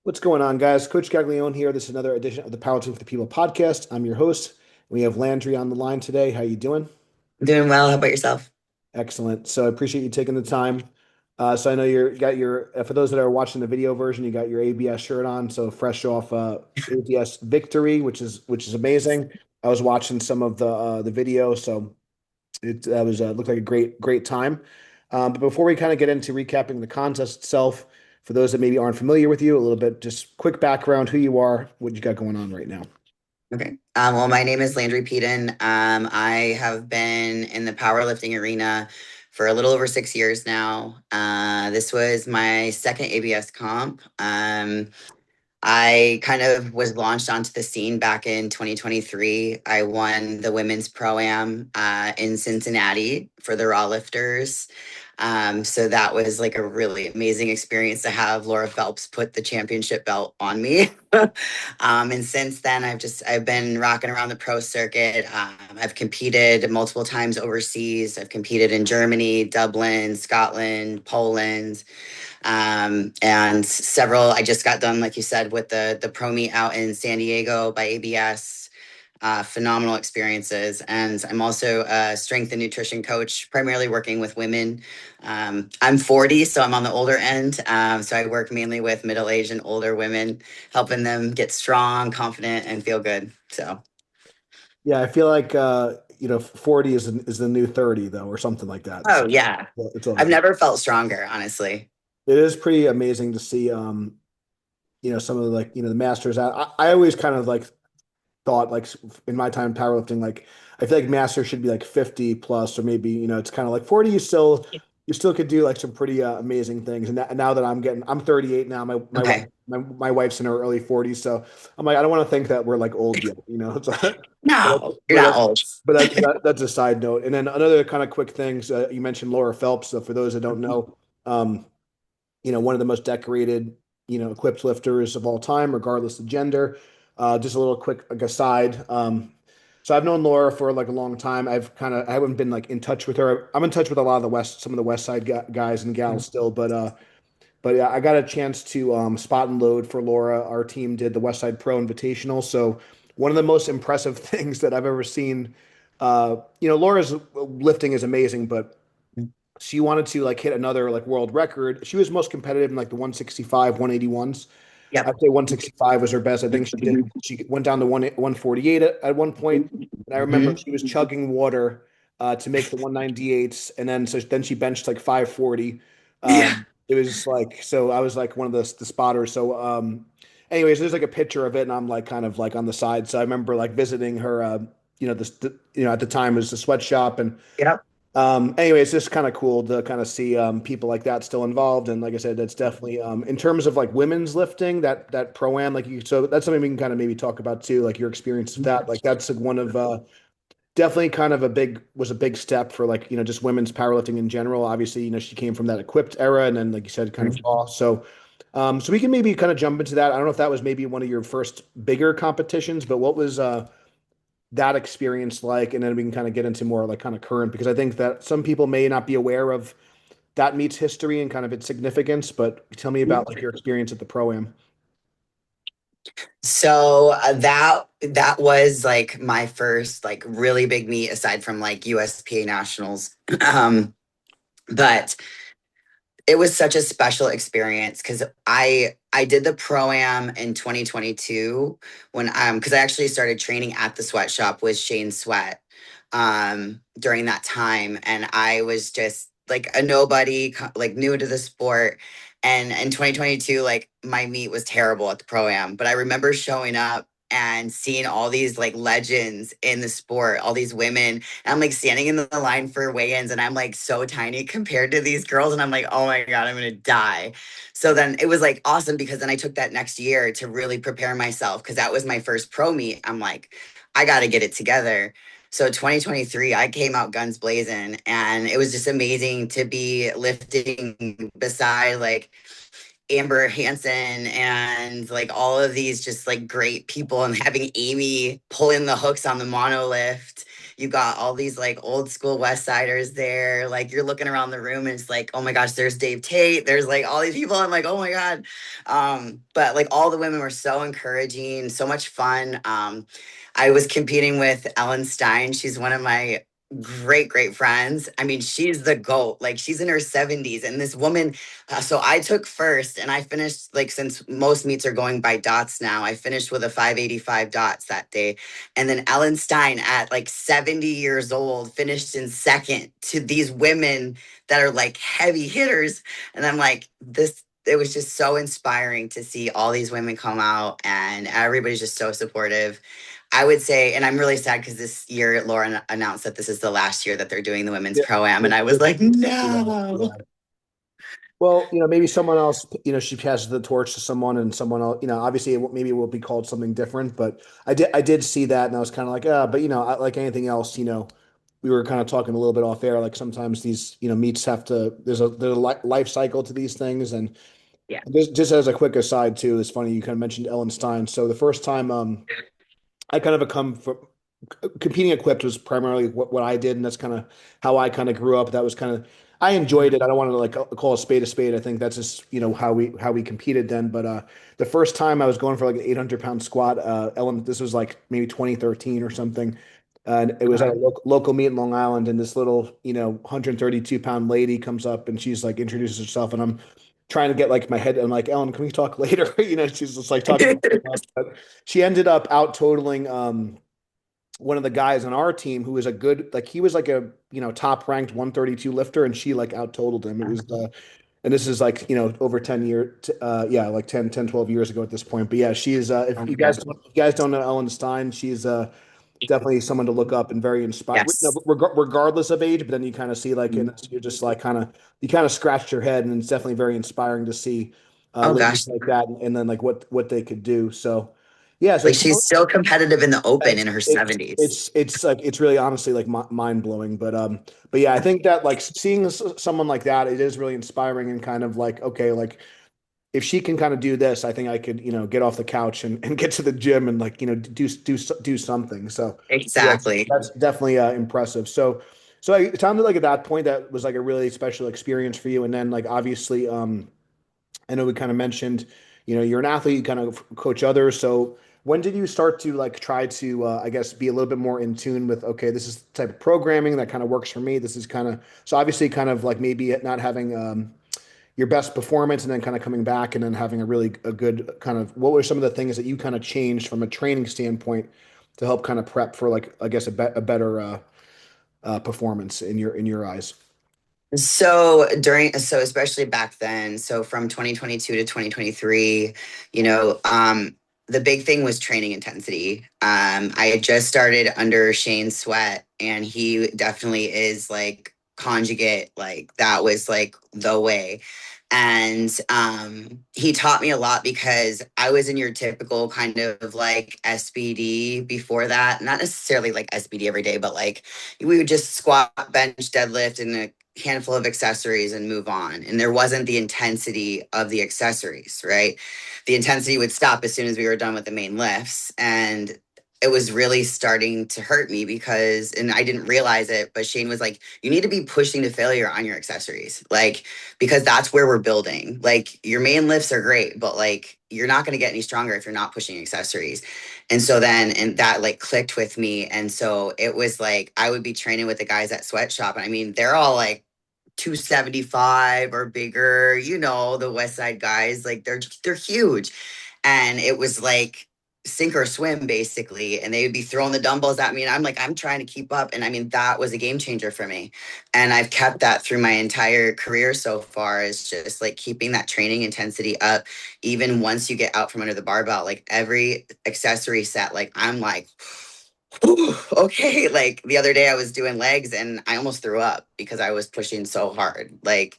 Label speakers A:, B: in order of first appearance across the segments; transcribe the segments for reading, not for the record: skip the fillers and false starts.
A: What's going on, guys? Coach Gaglione here. This is another edition of the Powerlifting for the People podcast. I'm your host. We have Landry on the line today. How you doing?
B: Doing well. How about yourself?
A: Excellent. So I appreciate you taking the time. So I know you got your for those that are watching the video version, you got your ABS shirt on. So fresh off ABS victory, which is amazing. I was watching some of the video, so it was looked like a great time. But before we kind of get into recapping the contest itself, for those that maybe aren't familiar with you, a little bit just quick background, who you are, what you got going on right now.
B: Okay. Well, my name is Landri Peden. I have been in the powerlifting arena for a little over 6 years now. This was my second ABS comp. I kind of was launched onto the scene back in 2023. I won the women's pro-am in Cincinnati for the raw lifters. So that was like a really amazing experience to have Laura Phelps put the championship belt on me. And since then, I've been rocking around the pro circuit. I've competed multiple times overseas. I've competed in Germany, Dublin, Scotland, Poland, and several. I just got done, like you said, with the pro meet out in San Diego by ABS. Phenomenal experiences, and I'm also a strength and nutrition coach, primarily working with women. I'm 40, so I'm on the older end. So I work mainly with middle-aged and older women, helping them get strong, confident, and feel good. So,
A: Yeah, I feel like 40 is the new 30 though, or something like that.
B: oh
A: So
B: yeah,
A: it's all
B: I've
A: good.
B: never felt stronger, honestly.
A: It is pretty amazing to see some of the the masters. I always kind of like thought like in my time powerlifting, like I feel like master should be like 50 plus, or maybe it's kind of like 40. You still could do like some pretty amazing things. And now that I'm 38 now. My wife
B: Okay,
A: my wife's in her early 40s, so I'm like I don't want to think that we're like old yet. It's but
B: no, you're
A: but
B: not
A: that,
B: old.
A: that's a side note. And then another kind of quick things, you mentioned Laura Phelps. So for those that don't know, um, one of the most decorated, equipped lifters of all time, regardless of gender. Just a little quick like aside. So I've known Laura for like a long time. I haven't been like in touch with her. I'm in touch with a lot of some of the West Side guys and gals still, but yeah, I got a chance to spot and load for Laura. Our team did the West Side Pro Invitational. So one of the most impressive things that I've ever seen. Laura's lifting is amazing, but she wanted to like hit another like world record. She was most competitive in like the 165, 181s.
B: Yep.
A: I'd say 165 was her best. I think she went down to 148 at one point. And I remember
B: Mhm.
A: she was chugging water to make the 198s. And then she benched like 540.
B: Yeah.
A: It was like, so I was like one of the spotters. So anyways, there's like a picture of it, and I'm like kind of like on the side. So I remember like visiting her at the time it was the sweatshop. And
B: Yep.
A: anyway, it's just kind of cool to kind of see people like that still involved. And like I said, that's definitely in terms of like women's lifting, that pro-am, so that's something we can kind of maybe talk about too, like your experience with that. Like that's one of definitely kind of a big step for like, just women's powerlifting in general. Obviously, she came from that equipped era, and then like you said, kind of raw. So we can maybe kind of jump into that. I don't know if that was maybe one of your first bigger competitions, but what was that experience like? And then we can kind of get into more like kind of current, because I think that some people may not be aware of that meets history and kind of its significance. But tell me about like your experience at the pro-am.
B: So that was like my first like really big meet aside from like USPA nationals. Um, but it was such a special experience because I did the pro am in 2022 when because I actually started training at the sweatshop with Shane Sweat during that time, and I was just like a nobody, like new to the sport. And in 2022, like my meet was terrible at the pro am, but I remember showing up and seeing all these like legends in the sport, all these women. And I'm like standing in the line for weigh-ins, and I'm like so tiny compared to these girls. And I'm like, oh my God, I'm gonna die. So then it was like awesome because then I took that next year to really prepare myself because that was my first pro meet. I'm like, I gotta get it together. So 2023, I came out guns blazing, and it was just amazing to be lifting beside like Amber Hansen and like all of these just like great people, and having Amy pulling the hooks on the monolift You got all these like old school West Siders there. Like you're looking around the room and it's like, oh my gosh, there's Dave Tate. There's like all these people. I'm like, oh my God. But like all the women were so encouraging, so much fun. I was competing with Ellen Stein. She's one of my great friends. I mean, she's the goat. Like she's in her 70s, and this woman. So I took first, and I finished like since most meets are going by dots now. I finished with a 585 dots that day, and then Ellen Stein at like 70 years old finished in second to these women that are like heavy hitters, and I'm like this. It was just so inspiring to see all these women come out, and everybody's just so supportive. I would say, and I'm really sad because this year Lauren announced that this is the last year that they're doing the women's
A: Yeah.
B: pro-am. And I was
A: Yeah.
B: like,
A: Yeah.
B: no.
A: Well, maybe someone else, she passes the torch to someone and someone else, obviously maybe it will be called something different, but I did see that and I was kind of like, but like anything else, we were kind of talking a little bit off air, like sometimes these, meets have to, there's a life cycle to these things. And
B: Yeah.
A: just as a quick aside too, it's funny, you kind of mentioned Ellen Stein. So the first time, I kind of come from competing equipped was primarily what I did, and that's kind of how I kind of grew up. That was kind of I enjoyed it. I don't want to like call a spade a spade. I think that's just how we competed then. But the first time I was going for like an 800-pound squat, Ellen, this was like maybe 2013 or something. And it was at a local meet in Long Island, and this little 132-pound lady comes up and she's like introduces herself, and I'm trying to get like my head. I'm like, Ellen, can we talk later? She's just like talking about stuff. But she ended up out totaling one of the guys on our team who was a good, like he was like a top ranked 132 lifter, and she like out totaled him. It was and this is like over 10 years, yeah, like 12 years ago at this point. But yeah, she is
B: Oh
A: if
B: my God.
A: you guys don't know Ellen Stein, she's definitely someone to look up and very inspired,
B: Yes.
A: regardless of age. But then you kind of see like, and
B: Mhm.
A: you're just like you kind of scratch your head, and it's definitely very inspiring to see
B: Oh
A: ladies
B: gosh.
A: like that, and then like what they could do. So yeah, so
B: Like she's still competitive in the open in her 70s.
A: it's like it's really honestly like mind blowing, but yeah, I think that like seeing someone like that, it is really inspiring and kind of like, okay, like if she can kind of do this, I think I could get off the couch and get to the gym and like do something. So yeah,
B: Exactly.
A: that's definitely impressive. So it sounded like at that point that was like a really special experience for you, and then like obviously I know we kind of mentioned, you're an athlete, you kind of coach others. So when did you start to like try to, I guess, be a little bit more in tune with, okay, this is the type of programming that kind of works for me. This is kind of, so obviously kind of like maybe not having your best performance and then kind of coming back and then having a good kind of, what were some of the things that you kind of changed from a training standpoint to help kind of prep for like, I guess, a better performance in your eyes?
B: So especially back then, so from 2022 to 2023, the big thing was training intensity. I had just started under Shane Sweat, and he definitely is like conjugate, like that was like the way. And he taught me a lot because I was in your typical kind of like SBD before that, not necessarily like SBD every day, but like we would just squat, bench, deadlift, and a handful of accessories and move on. And there wasn't the intensity of the accessories, right? The intensity would stop as soon as we were done with the main lifts. And it was really starting to hurt me because, and I didn't realize it, but Shane was like, you need to be pushing to failure on your accessories. Like, because that's where we're building. Like, your main lifts are great, but like, you're not going to get any stronger if you're not pushing accessories. And so then, and that like clicked with me. And so it was like, I would be training with the guys at Sweatshop. And I mean, they're all like 275 or bigger, the West Side guys, like they're huge. And it was like sink or swim basically. And they would be throwing the dumbbells at me. And I'm like, I'm trying to keep up. And I mean, that was a game changer for me. And I've kept that through my entire career so far, is just like keeping that training intensity up. Even once you get out from under the barbell, like every accessory set, like I'm like, okay. Like the other day I was doing legs and I almost threw up because I was pushing so hard. Like,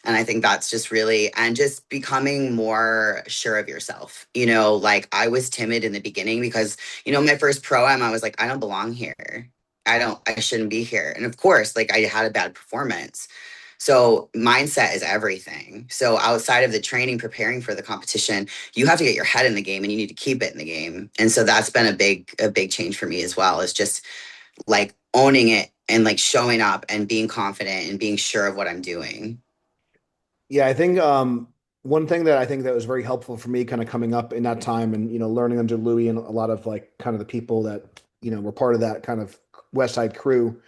B: and I think that's just really, and just becoming more sure of yourself. Like I was timid in the beginning because, my first pro-am, I was like, I don't belong here. I shouldn't be here. And of course, like I had a bad performance. So mindset is everything. So outside of the training, preparing for the competition, you have to get your head in the game and you need to keep it in the game. And so that's been a big change for me as well. Is just like owning it and like showing up and being confident and being sure of what I'm doing.
A: Yeah, I think one thing that I think that was very helpful for me kind of coming up in that time and learning under Louis and a lot of like kind of the people that were part of that kind of West Side crew,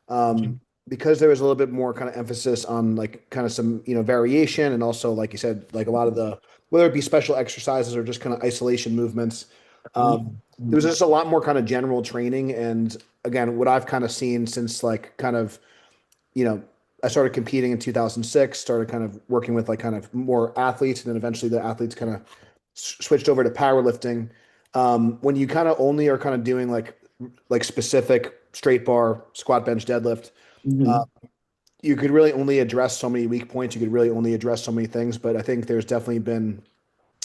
A: um, because there was a little bit more kind of emphasis on like kind of some variation, and also like you said, like a lot of the, whether it be special exercises or just kind of isolation movements, there was just a lot more kind of general training. And again, what I've kind of seen since like kind of you know, I started competing in 2006, started kind of working with like kind of more athletes, and then eventually the athletes kind of switched over to powerlifting. When you kind of only are kind of doing like specific straight bar, squat, bench, deadlift, uh,
B: Mhm.
A: you could really only address so many weak points. You could really only address so many things. But I think there's definitely been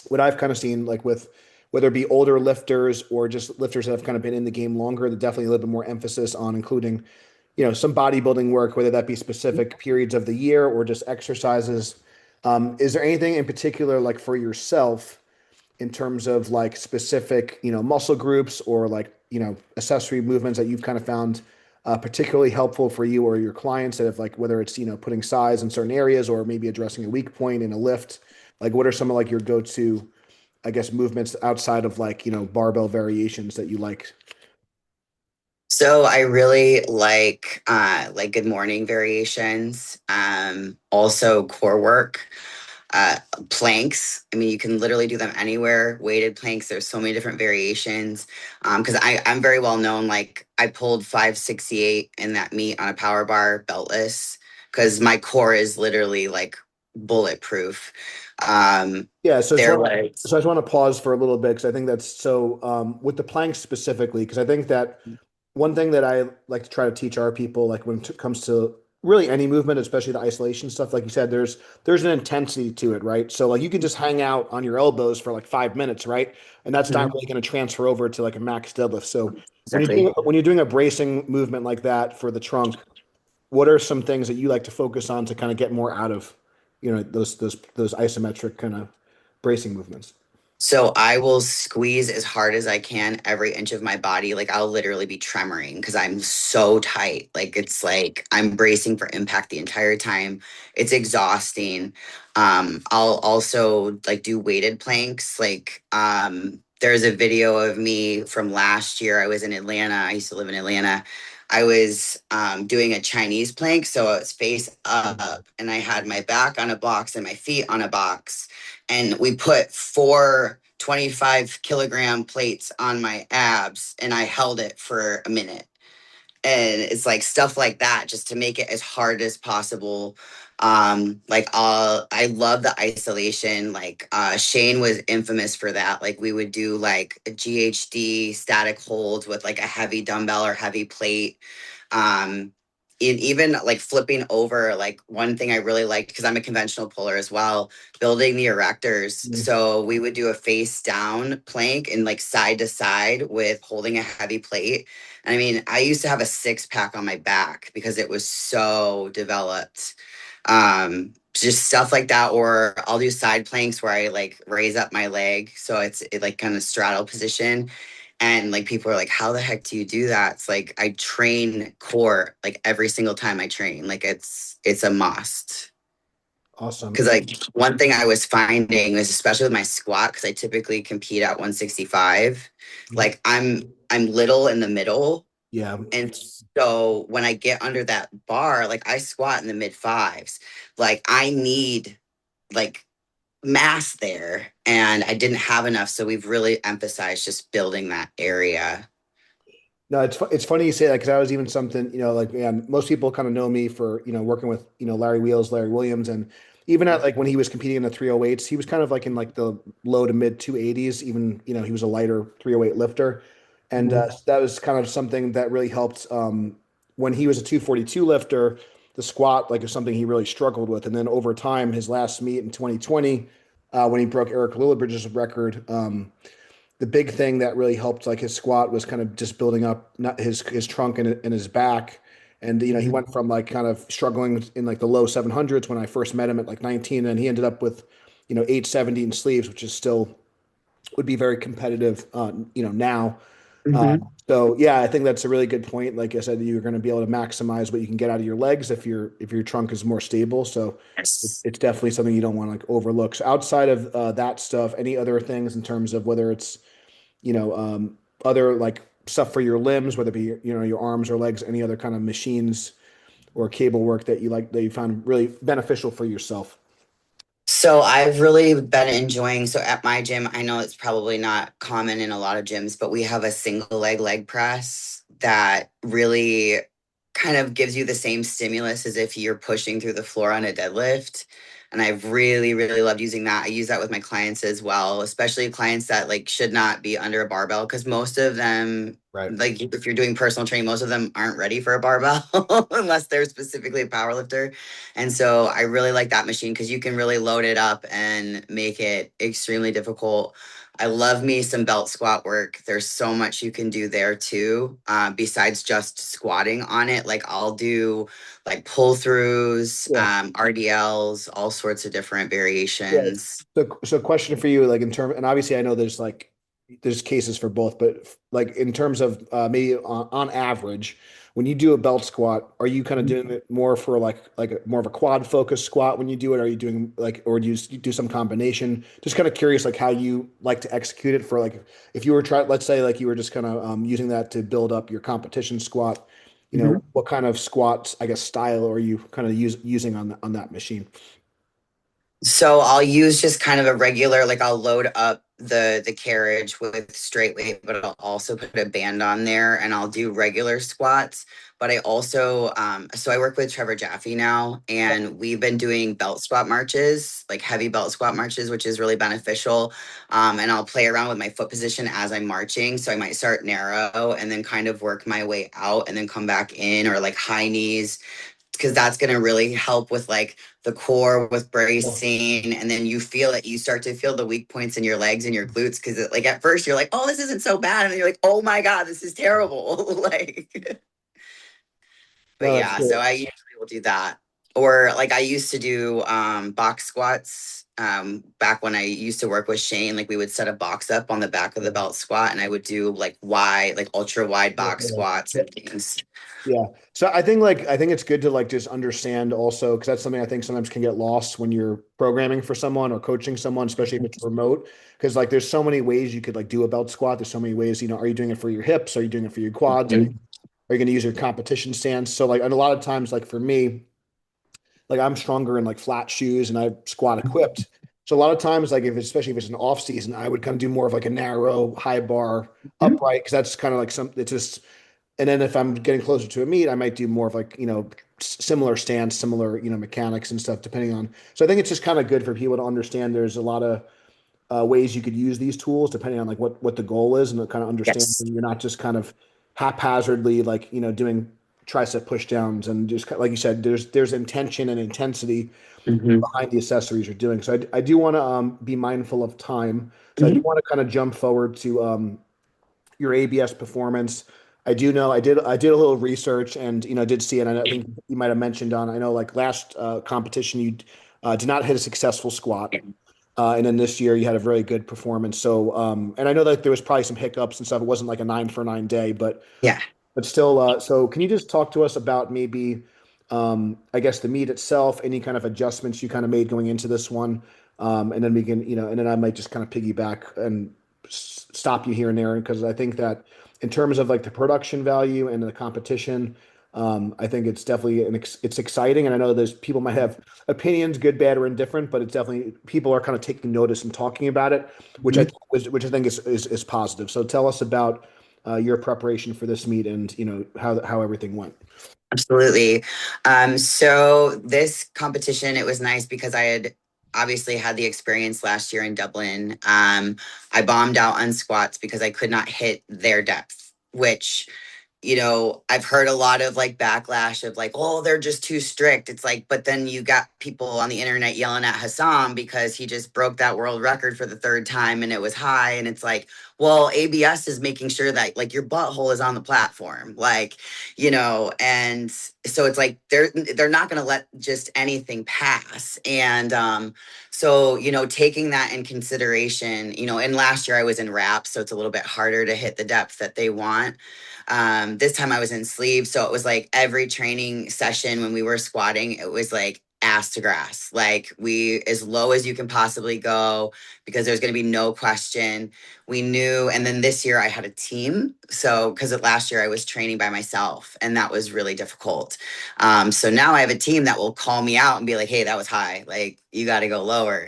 A: what I've kind of seen, like with whether it be older lifters or just lifters that have kind of been in the game longer, there's definitely a little bit more emphasis on including some bodybuilding work, whether that be specific periods of the year or just exercises. Is there anything in particular, like for yourself, in terms of like specific, muscle groups or like, accessory movements that you've kind of found particularly helpful for you or your clients that have like, whether it's, putting size in certain areas or maybe addressing a weak point in a lift? Like, what are some of like your go-to, I guess, movements outside of like, barbell variations that you like?
B: So I really like good morning variations. Also core work, uh planks. I mean, you can literally do them anywhere. Weighted planks, there's so many different variations. Because I'm very well known, like I pulled 568 in that meet on a power bar beltless because my core is literally like bulletproof. Um
A: Yeah, so
B: there was
A: I just want to pause for a little bit because I think that's so with the planks specifically, because I think that one thing that I like to try to teach our people, like when it comes to really any movement, especially the isolation stuff, like you said, there's an intensity to it, right? So like you can just hang out on your elbows for like 5 minutes, right? And that's not
B: Mhm.
A: really going to transfer over to like a max deadlift. So
B: Exactly.
A: when you're doing a bracing movement like that for the trunk, what are some things that you like to focus on to kind of get more out of, those isometric kind of bracing movements?
B: So I will squeeze as hard as I can every inch of my body. Like I'll literally be tremoring because I'm so tight. Like it's like I'm bracing for impact the entire time. It's exhausting. I'll also like do weighted planks. Like there's a video of me from last year. I was in Atlanta. I used to live in Atlanta. I was doing a Chinese plank. So I was face up and I had my back on a box and my feet on a box, and we put four 25-kilogram plates on my abs and I held it for a minute. And it's like stuff like that just to make it as hard as possible. I love the isolation. Like Shane was infamous for that. Like we would do like a GHD static holds with like a heavy dumbbell or heavy plate. um even like flipping over, like one thing I really liked, because I'm a conventional puller as well, building the erectors.
A: Mhm.
B: So we would do a face down plank and like side to side with holding a heavy plate. And I mean, I used to have a six pack on my back because it was so developed. Just stuff like that. Or I'll do side planks where I like raise up my leg so it like kind of straddle position. And like people are like, how the heck do you do that? It's like I train core like every single time I train. Like it's a must.
A: Awesome.
B: Because like one thing I was finding was, especially with my squat, because I typically compete at 165,
A: Mhm.
B: like I'm little in the middle.
A: Yeah.
B: And so when I get under that bar, like I squat in the mid fives. Like I need like mass there, and I didn't have enough. So we've really emphasized just building that area.
A: No, it's funny you say that because I was even something, like, man, most people kind of know me for, working with, Larry Wheels, Larry Williams, and even at like when he was competing in the 308s, he was kind of like in like the low to mid 280s, even, he was a lighter 308 lifter. And
B: Mhm.
A: that was kind of something that really helped when he was a 242 lifter, the squat, like is something he really struggled with. And then over time, his last meet in 2020, when he broke Eric Lillibridge's record, the big thing that really helped like his squat was kind of just building up not his trunk and his back. And he
B: Mhm.
A: went from like kind of struggling in like the low 700s when I first met him at like 19, and he ended up with 870 in sleeves, which is still would be very competitive now.
B: Mm-hmm.
A: So yeah, I think that's a really good point. Like I said, you're going to be able to maximize what you can get out of your legs if your trunk is more stable. So
B: Yes.
A: it's definitely something you don't want to like overlook. So outside of that stuff, any other things in terms of whether it's other like stuff for your limbs, whether it be your arms or legs, any other kind of machines or cable work that you like that you found really beneficial for yourself.
B: So I've really been enjoying, so at my gym, I know it's probably not common in a lot of gyms, but we have a single leg press that really kind of gives you the same stimulus as if you're pushing through the floor on a deadlift. And I've really, really loved using that. I use that with my clients as well, especially clients that like should not be under a barbell because most of them,
A: Right.
B: like if you're doing personal training, most of them aren't ready for a barbell unless they're specifically a power lifter. And so I really like that machine because you can really load it up and make it extremely difficult. I love me some belt squat work. There's so much you can do there too, besides just squatting on it. Like I'll do like pull throughs,
A: Yeah.
B: RDLs, all sorts of different
A: Yeah.
B: variations.
A: So question for you, like in term, and obviously I know there's cases for both, but like in terms of maybe on average, when you do a belt squat, are you kind of doing it more for more of a quad focused squat when you do it? Are you doing like, or do you do some combination? Just kind of curious, like how you like to execute it for like if you were trying, let's say like you were just kind of using that to build up your competition squat.
B: Mhm.
A: What kind of squats, I guess, style are you kind of using on that machine?
B: So I'll use just kind of a regular, like I'll load up the carriage with straight weight, but I'll also put a band on there and I'll do regular squats. But I also so I work with Trevor Jaffe now, and we've been doing belt squat marches, like heavy belt squat marches, which is really beneficial. And I'll play around with my foot position as I'm marching. So I might start narrow and then kind of work my way out and then come back in, or like high knees, because that's going to really help with like the core with bracing. And then you start to feel the weak points in your legs and your glutes, because like at first you're like, oh, this isn't so bad, and then you're like, oh my god, this is terrible. Like, but
A: No, that's
B: yeah, so
A: great.
B: I usually will do that. Or like I used to do box squats, back when I used to work with Shane. Like we would set a box up on the back of the belt squat and I would do like wide, like ultra wide box squats
A: Yeah.
B: and things.
A: Yeah. So I think it's good to like just understand also because that's something I think sometimes can get lost when you're programming for someone or coaching someone, especially if it's remote. Because like there's so many ways you could like do a belt squat. There's so many ways, are you doing it for your hips? Are you doing it for your quads? Are you going to use your competition stance? So like and a lot of times, like for me, like I'm stronger in like flat shoes and I squat equipped. So a lot of times, like especially if it's an off season, I would kind of do more of like a narrow high bar upright because that's kind of like it's just and then if I'm getting closer to a meet, I might do more of like, similar stance, similar, mechanics and stuff, depending on. So I think it's just kind of good for people to understand there's a lot of ways you could use these tools depending on like what the goal is and kind of understand
B: Yes.
A: you're not just kind of haphazardly like, doing tricep push downs and just like you said, there's intention and intensity
B: Hmm.
A: behind the accessories you're doing. So I do want to be mindful of time. So I do
B: Hmm.
A: want to kind of jump forward to your ABS performance. I do know I did a little research and did see it. And I think you might have mentioned on I know like last competition you did not hit a successful squat, and then this year you had a very good performance. So and I know that there was probably some hiccups and stuff. It wasn't like a 9 for 9 day,
B: Yeah.
A: but still. So can you just talk to us about maybe I guess the meet itself, any kind of adjustments you kind of made going into this one, and then we can and then I might just kind of piggyback and stop you here and there because I think that in terms of like the production value and the competition, I think it's definitely it's exciting, and I know there's people might have opinions, good, bad, or indifferent, but it's definitely people are kind of taking notice and talking about it,
B: Mhm.
A: which I think is positive. So tell us about your preparation for this meet and how everything went.
B: Absolutely. So this competition, it was nice because I had obviously had the experience last year in Dublin. I bombed out on squats because I could not hit their depth, which, I've heard a lot of like backlash of like, oh, they're just too strict. It's like, but then you got people on the internet yelling at Hassan because he just broke that world record for the third time and it was high. And it's like, Well, ABS is making sure that like your butthole is on the platform, like, and so it's like they're not going to let just anything pass. And so, taking that in consideration, and last year I was in wraps, so it's a little bit harder to hit the depth that they want. This time I was in sleeves, so it was like every training session when we were squatting, it was like ass to grass, like we as low as you can possibly go, because there's going to be no question. We knew. And then this year I had a team, so because last year I was training by myself and that was really difficult. So now I have a team that will call me out and be like, hey, that was high, like you got to go lower,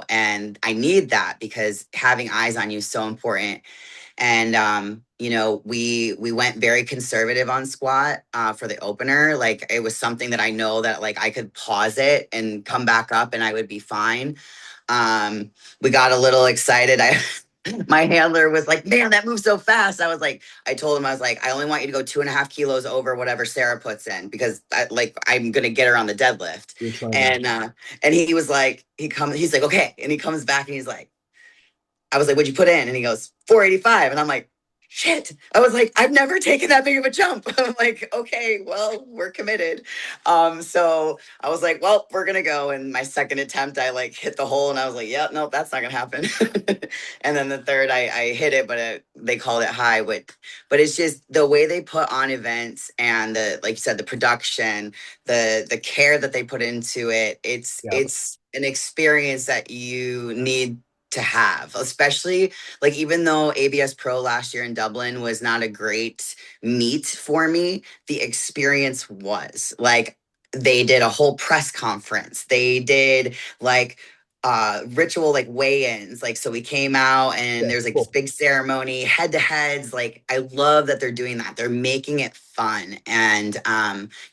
B: and I need that because having eyes on you is so important. And we went very conservative on squat for the opener. Like it was something that I know that like I could pause it and come back up and I would be fine. We got a little excited. My handler was like, man, that moves so fast. I told him, I was like, I only want you to go 2.5 kilos over whatever Sarah puts in, because I'm going to get her on the deadlift.
A: You're trying to.
B: And he was like, he's like, okay. And he comes back and he's like, I was like, what'd you put in? And he goes, 485. And I'm like, shit. I was like, I've never taken that big of a jump. I'm like, okay, well, we're committed. So I was like, well, we're gonna go. And my second attempt, I like hit the hole and I was like, yeah, no, that's not gonna happen. And then the third, I hit it, but they called it high. But it's just the way they put on events and like you said, the production, the care that they put into it.
A: Yeah.
B: It's an experience that you need to have, especially like even though ABS Pro last year in Dublin was not a great meet for me, the experience was like they did a whole press conference. They did like ritual like weigh-ins, like so we came out and
A: Yeah,
B: there's like this
A: cool.
B: big ceremony, head to heads. Like I love that they're doing that, they're making it fun. And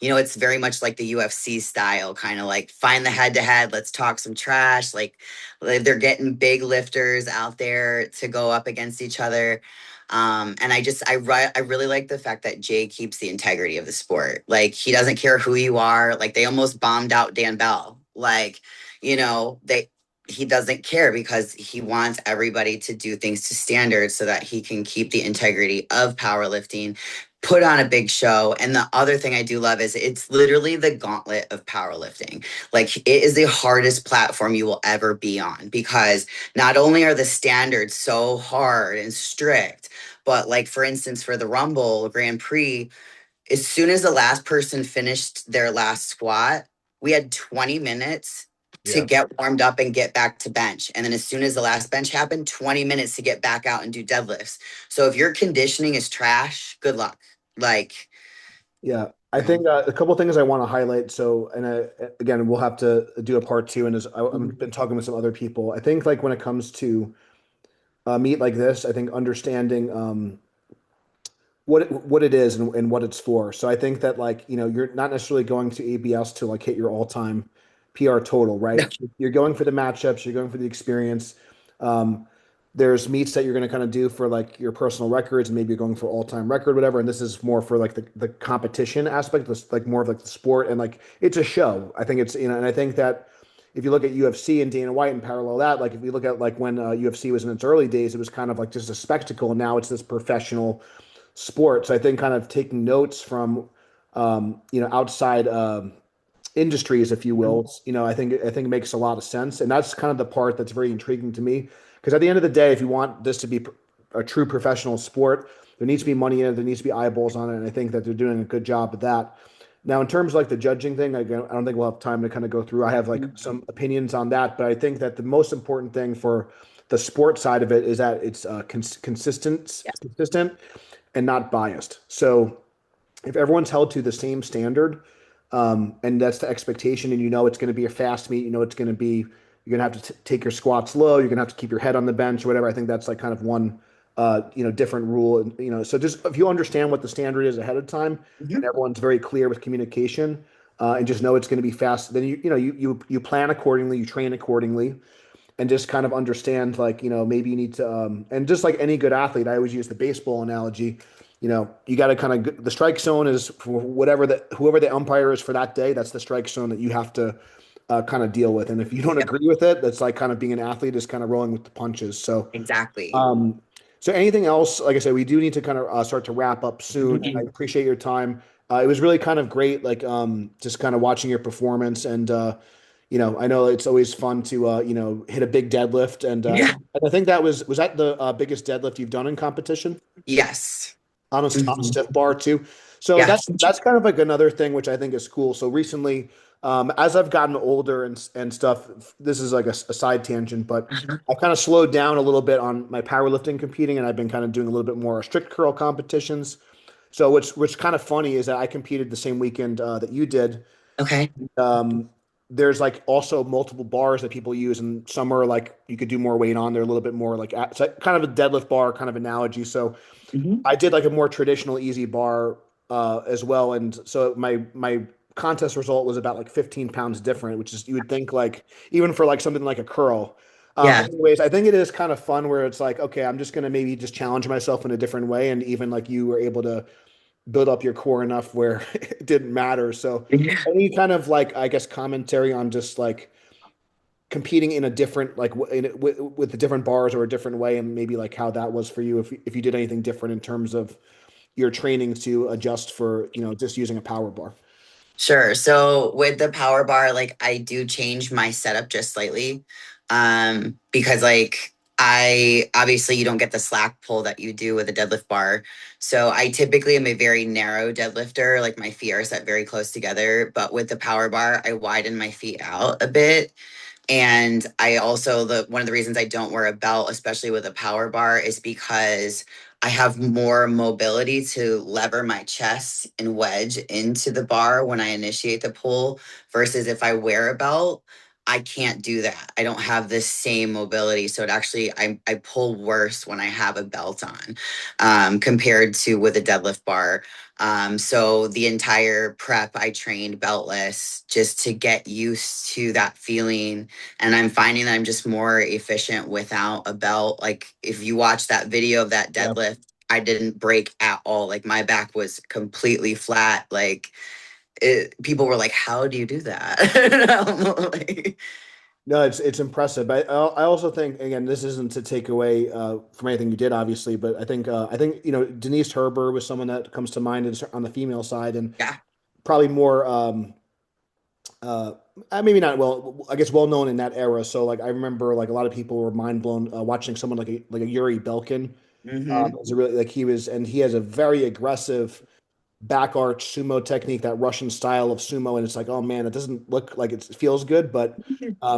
B: it's very much like the UFC style, kind of like find the head to head, let's talk some trash. Like they're getting big lifters out there to go up against each other. And I really like the fact that Jay keeps the integrity of the sport. Like he doesn't care who you are. Like they almost bombed out Dan Bell. Like, he doesn't care because he wants everybody to do things to standards so that he can keep the integrity of powerlifting, put on a big show. And the other thing I do love is it's literally the gauntlet of powerlifting. Like it is the hardest platform you will ever be on, because not only are the standards so hard and strict, but like for instance, for the Rumble Grand Prix, as soon as the last person finished their last squat, we had 20 minutes to
A: Yeah.
B: get warmed up and get back to bench. And then as soon as the last bench happened, 20 minutes to get back out and do deadlifts. So if your conditioning is trash, good luck. Like,
A: Yeah, I
B: um,
A: think a couple of things I want to highlight. So, and again, we'll have to do a part two. And I've been talking with some other people. I think like when it comes to meet like this, I think understanding what it is and what it's for. So I think that like, you're not necessarily going to ABS to like hit your all-time PR total, right? You're going for the matchups, you're going for the experience. Um, there's meets that you're going to kind of do for like your personal records, and maybe you're going for all-time record, whatever. And this is more for like the competition aspect, this like more of like the sport, and like it's a show. I think it's, and I think that if you look at UFC and Dana White and parallel that, like if you look at like when UFC was in its early days, it was kind of like just a spectacle, and now it's this professional sports. I think kind of taking notes from outside industries, if you will. I think it makes a lot of sense, and that's kind of the part that's very intriguing to me. Because at the end of the day, if you want this to be a true professional sport, there needs to be money in it. There needs to be eyeballs on it, and I think that they're doing a good job at that. Now, in terms of like the judging thing, I don't think we'll have time to kind of go through. I have like some opinions on that, but I think that the most important thing for the sport side of it is that it's consistent and not biased. So if everyone's held to the same standard, and that's the expectation, and it's going to be a fast meet, it's going to be, you're going to have to take your squats low, you're going to have to keep your head on the bench or whatever. I think that's like kind of one, different rule. And, so just if you understand what the standard is ahead of time, and
B: mhm.
A: everyone's very clear with communication, and just know it's going to be fast, then you plan accordingly, you train accordingly, and just kind of understand like maybe you need to and just like any good athlete, I always use the baseball analogy. You got to kind of, the strike zone is for whoever the umpire is for that day. That's the strike zone that you have to kind of deal with, and if you don't
B: Yep,
A: agree with it, that's like kind of being an athlete, is kind of rolling with the punches. So
B: exactly.
A: um So anything else? Like I said, we do need to kind of start to wrap up soon. I appreciate your time. It was really kind of great, like just kind of watching your performance, and I know it's always fun to hit a big deadlift, and
B: Yeah.
A: I think that was that the biggest deadlift you've done in competition
B: Yes.
A: on a
B: Mhm.
A: stiff bar too. So
B: Yeah.
A: that's kind of like another thing which I think is cool. So recently, as I've gotten older and stuff, this is like a side tangent, but
B: Uh-huh.
A: I've kind of slowed down a little bit on my powerlifting competing, and I've been kind of doing a little bit more strict curl competitions. So what's kind of funny is that I competed the same weekend that you did.
B: Okay.
A: Um, there's like also multiple bars that people use, and some are like you could do more weight on. They're a little bit more like it's like kind of a deadlift bar kind of analogy. So
B: Mhm.
A: I did like a more traditional easy bar as well, and so my contest result was about like 15 pounds different, which is you would think like even for like something like a curl.
B: Yeah.
A: Anyways, I think it is kind of fun where it's like, okay, I'm just gonna maybe just challenge myself in a different way, and even like you were able to build up your core enough where it didn't matter. So, any kind of like I guess commentary on just like competing in a different like with the different bars or a different way, and maybe like how that was for you if you did anything different in terms of your training to adjust for, just using a power bar.
B: Sure. So with the power bar, like I do change my setup just slightly. Because like I obviously you don't get the slack pull that you do with a deadlift bar. So I typically am a very narrow deadlifter. Like my feet are set very close together. But with the power bar, I widen my feet out a bit. And I also the one of the reasons I don't wear a belt, especially with a power bar, is because I have more mobility to lever my chest and wedge into the bar when I initiate the pull versus if I wear a belt, I can't do that. I don't have the same mobility. So it actually I pull worse when I have a belt on compared to with a deadlift bar. So the entire prep I trained beltless just to get used to that feeling, and I'm finding that I'm just more efficient without a belt. Like if you watch that video of that
A: Yeah.
B: deadlift, I didn't break at all. Like my back was completely flat. Like people were like, "How do you do that?" Like,
A: No, it's impressive. But I also think again, this isn't to take away from anything you did, obviously, but I think Denise Herber was someone that comes to mind on the female side, and
B: yeah.
A: probably more uh maybe not well I guess well known in that era. So like I remember like a lot of people were mind blown watching someone like a Yuri Belkin.
B: Hmm.
A: Is a really like he has a very aggressive back arch sumo technique, that Russian style of sumo, and it's like, oh man, it doesn't look like it feels good, but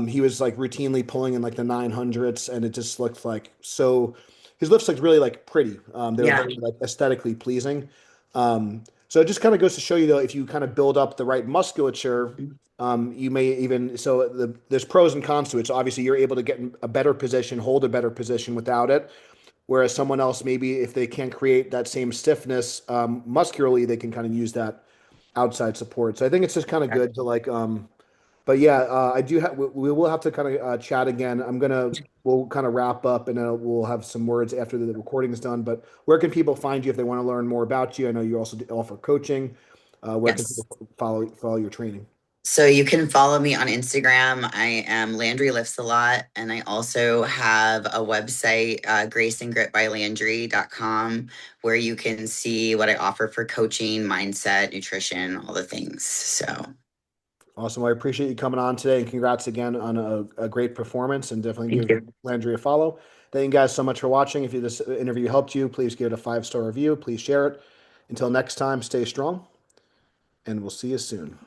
A: he was like routinely pulling in like the 900s, and it just looked like so. His lifts looked really like pretty. They were
B: Yeah.
A: very like aesthetically pleasing. So it just kind of goes to show you though, if you kind of build up the right musculature, you may even there's pros and cons to it. So obviously you're able to get in a better position, hold a better position without it. Whereas someone else, maybe if they can't create that same stiffness muscularly, they can kind of use that outside support. So I think it's just kind of good to like, but yeah, I do have, we will have to kind of chat again. We'll kind of wrap up, and then we'll have some words after the recording is done. But where can people find you if they want to learn more about you? I know you also offer coaching. Where can people
B: Yes.
A: follow your training?
B: So you can follow me on Instagram. I am Landry Lifts a Lot. And I also have a website, graceandgritbylandry.com, where you can see what I offer for coaching, mindset, nutrition, all the things. So
A: Awesome. Well, I appreciate you coming on today, and congrats again on a great performance, and definitely
B: thank
A: give
B: you.
A: Landry a follow. Thank you guys so much for watching. If this interview helped you, please give it a 5-star review. Please share it. Until next time, stay strong, and we'll see you soon.